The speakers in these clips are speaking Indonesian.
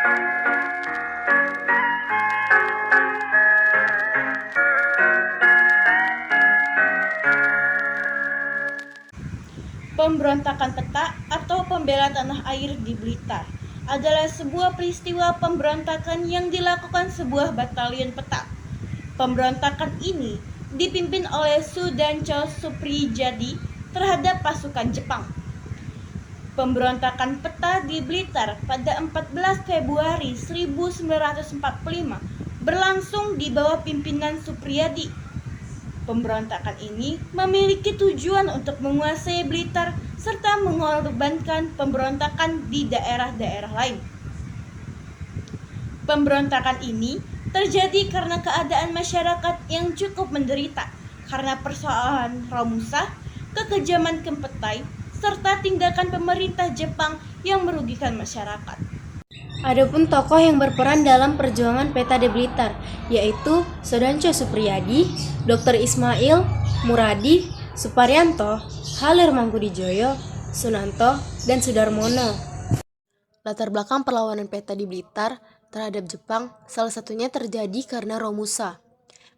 Pemberontakan Peta atau Pembela Tanah Air di Blitar adalah sebuah peristiwa pemberontakan yang dilakukan sebuah batalion peta. Pemberontakan ini dipimpin oleh Sudancho Suprijadi terhadap pasukan Jepang. Pemberontakan peta di Blitar pada 14 Februari 1945 berlangsung di bawah pimpinan Suprijadi. Pemberontakan ini memiliki tujuan untuk menguasai Blitar serta mengorbankan pemberontakan di daerah-daerah lain. Pemberontakan ini terjadi karena keadaan masyarakat yang cukup menderita karena persoalan Romusa, kekejaman Kempetai, serta tindakan pemerintah Jepang yang merugikan masyarakat. Adapun tokoh yang berperan dalam perjuangan Peta di Blitar, yaitu Sudancho Suprijadi, Dr. Ismail Muradi, Suparyanto, Halir Mangkudijoyo, Sunanto, dan Sudarmono. Latar belakang perlawanan Peta di Blitar terhadap Jepang salah satunya terjadi karena Romusa.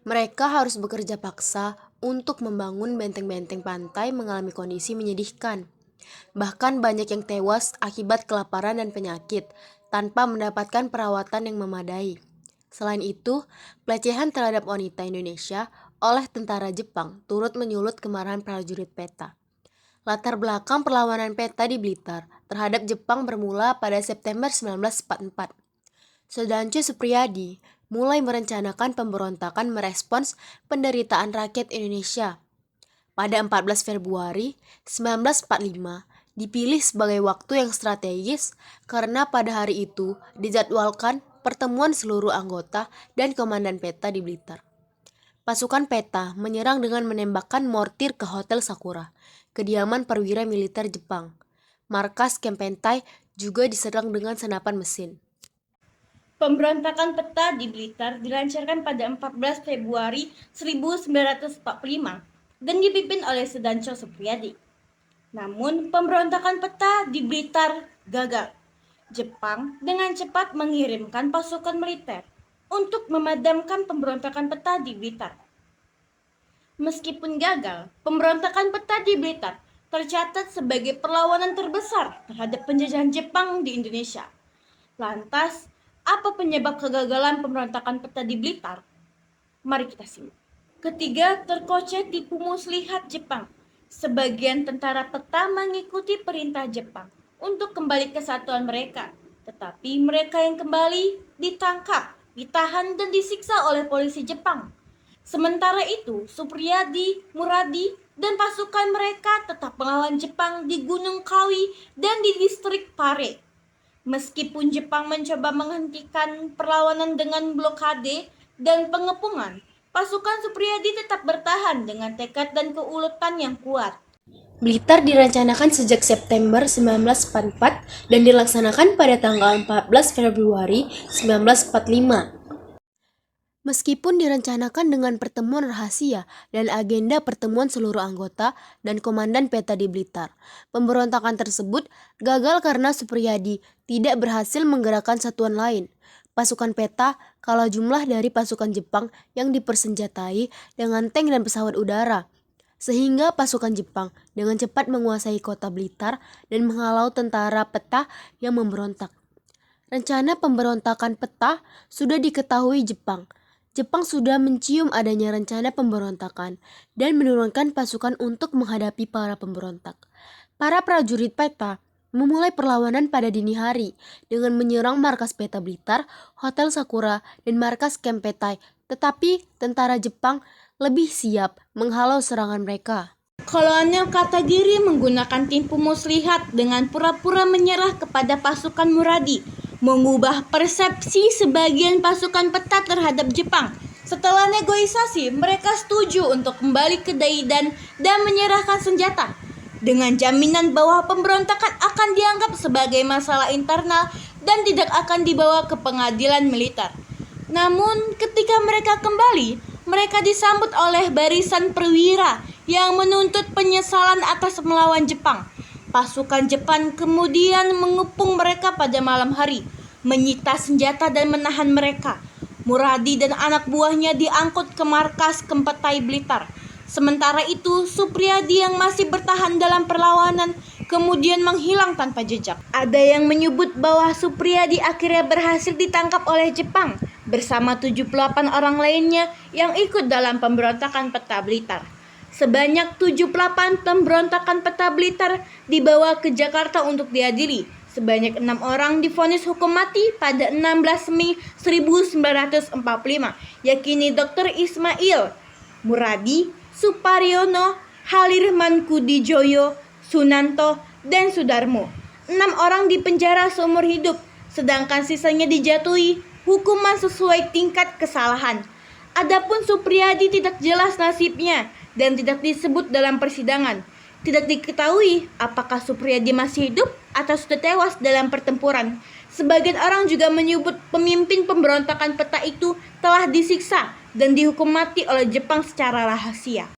Mereka harus bekerja paksa untuk membangun benteng-benteng pantai mengalami kondisi menyedihkan. Bahkan banyak yang tewas akibat kelaparan dan penyakit tanpa mendapatkan perawatan yang memadai. Selain itu, pelecehan terhadap wanita Indonesia oleh tentara Jepang turut menyulut kemarahan prajurit Peta. Latar belakang perlawanan Peta di Blitar terhadap Jepang bermula pada September 1944. Sudancho Suprijadi mulai merencanakan pemberontakan merespons penderitaan rakyat Indonesia. Pada 14 Februari 1945, dipilih sebagai waktu yang strategis karena pada hari itu dijadwalkan pertemuan seluruh anggota dan komandan Peta di Blitar. Pasukan Peta menyerang dengan menembakkan mortir ke Hotel Sakura, kediaman perwira militer Jepang. Markas Kempentai juga diserang dengan senapan mesin. Pemberontakan Peta di Blitar dilancarkan pada 14 Februari 1945 dan dipimpin oleh Sudancho Suprijadi. Namun, pemberontakan Peta di Blitar gagal. Jepang dengan cepat mengirimkan pasukan militer untuk memadamkan pemberontakan Peta di Blitar. Meskipun gagal, pemberontakan Peta di Blitar tercatat sebagai perlawanan terbesar terhadap penjajahan Jepang di Indonesia. Lantas, apa penyebab kegagalan pemberontakan Peta di Blitar? Mari kita simak. Ketiga, terkocek tipu muslihat Jepang. Sebagian tentara Peta mengikuti perintah Jepang untuk kembali ke satuan mereka, tetapi mereka yang kembali ditangkap, ditahan, dan disiksa oleh polisi Jepang. Sementara itu, Suprijadi, Muradi, dan pasukan mereka tetap melawan Jepang di Gunung Kawi dan di distrik Pare. Meskipun Jepang mencoba menghentikan perlawanan dengan blokade dan pengepungan, pasukan Suprijadi tetap bertahan dengan tekad dan keuletan yang kuat. Blitar direncanakan sejak September 1944 dan dilaksanakan pada tanggal 14 Februari 1945. Meskipun direncanakan dengan pertemuan rahasia dan agenda pertemuan seluruh anggota dan komandan Peta di Blitar, pemberontakan tersebut gagal karena Suprijadi tidak berhasil menggerakkan satuan lain. Pasukan Peta kalah jumlah dari pasukan Jepang yang dipersenjatai dengan tank dan pesawat udara, sehingga pasukan Jepang dengan cepat menguasai kota Blitar dan menghalau tentara Peta yang memberontak. Rencana pemberontakan Peta sudah diketahui Jepang. Jepang sudah mencium adanya rencana pemberontakan dan menurunkan pasukan untuk menghadapi para pemberontak. Para prajurit Peta memulai perlawanan pada dini hari dengan menyerang markas Peta Blitar, Hotel Sakura, dan markas Kempentai, tetapi tentara Jepang lebih siap menghalau serangan mereka. Kolonel Katagiri menggunakan tipu muslihat dengan pura-pura menyerah kepada pasukan Muradi, mengubah persepsi sebagian pasukan Peta terhadap Jepang. Setelah negosiasi, mereka setuju untuk kembali ke Daidan dan menyerahkan senjata, dengan jaminan bahwa pemberontakan akan dianggap sebagai masalah internal dan tidak akan dibawa ke pengadilan militer. Namun, ketika mereka kembali, mereka disambut oleh barisan perwira yang menuntut penyesalan atas melawan Jepang. Pasukan Jepang kemudian mengepung mereka pada malam hari, menyita senjata dan menahan mereka. Muradi dan anak buahnya diangkut ke markas Kempetai Blitar. Sementara itu, Supriyadi yang masih bertahan dalam perlawanan kemudian menghilang tanpa jejak. Ada yang menyebut bahwa Supriyadi akhirnya berhasil ditangkap oleh Jepang bersama 78 orang lainnya yang ikut dalam pemberontakan Peta Blitar. Sebanyak 78 pemberontakan Peta Blitar dibawa ke Jakarta untuk diadili. Sebanyak 6 orang divonis hukum mati pada 16 Mei 1945, yakni Dr. Ismail, Muradi, Suparyono, Halir Mankudijoyo, Sunanto, dan Sudarmo. 6 orang dipenjara seumur hidup, sedangkan sisanya dijatuhi hukuman sesuai tingkat kesalahan. Adapun Supriyadi tidak jelas nasibnya dan tidak disebut dalam persidangan. Tidak diketahui apakah Supriyadi masih hidup atau sudah tewas dalam pertempuran. Sebagian orang juga menyebut pemimpin pemberontakan Peta itu telah disiksa dan dihukum mati oleh Jepang secara rahasia.